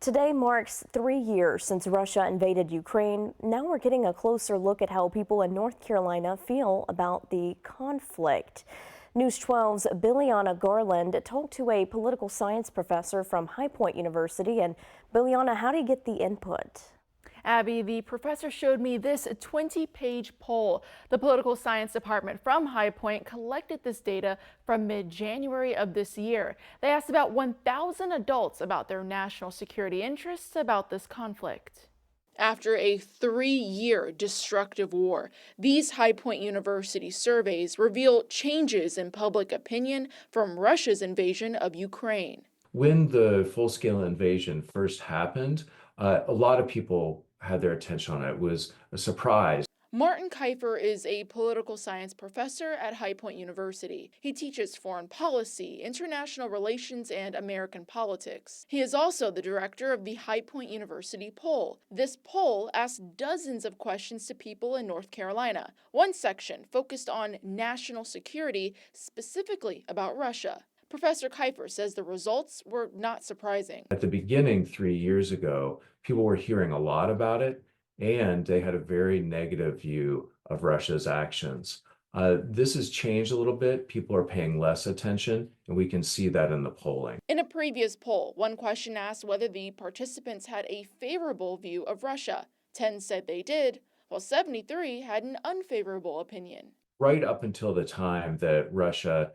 Today marks 3 years since Russia invaded Ukraine. Now we're getting a closer look at how people in North Carolina feel about the conflict. News 12's Billiana Garland talked to a political science professor from High Point University. And Billiana, how do you get the input? Abby, the professor showed me this 20-page poll. The political science department from High Point collected this data from mid-January of this year. They asked about 1,000 adults about their national security interests about this conflict. After a 3-year destructive war, these High Point University surveys reveal changes in public opinion from Russia's invasion of Ukraine. When the full-scale invasion first happened, a lot of people had their attention on it. It was a surprise. Martin Kifer is a political science professor at High Point University. He teaches foreign policy, international relations, and American politics. He is also the director of the High Point University poll. This poll asked dozens of questions to people in North Carolina. One section focused on national security, specifically about Russia. Professor Kifer says the results were not surprising. At the beginning, 3 years ago, people were hearing a lot about it, and they had a very negative view of Russia's actions. This has changed a little bit. People are paying less attention, and we can see that in the polling. In a previous poll, one question asked whether the participants had a favorable view of Russia. 10 said they did, while 73 had an unfavorable opinion. Right up until the time that Russia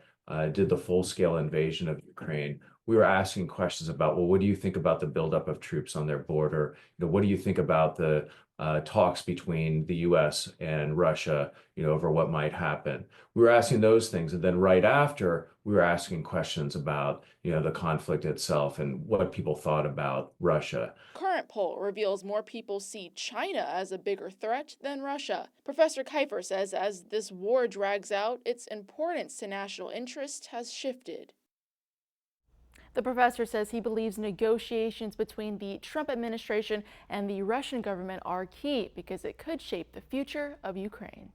did the full-scale invasion of Ukraine, we were asking questions about, well, what do you think about the buildup of troops on their border? What do you think about the talks between the U.S. and Russia, over what might happen? We were asking those things, and then right after, we were asking questions about, the conflict itself and what people thought about Russia. Current poll reveals more people see China as a bigger threat than Russia. Professor Kifer says as this war drags out, its importance to national interest has shifted. The professor says he believes negotiations between the Trump administration and the Russian government are key because it could shape the future of Ukraine.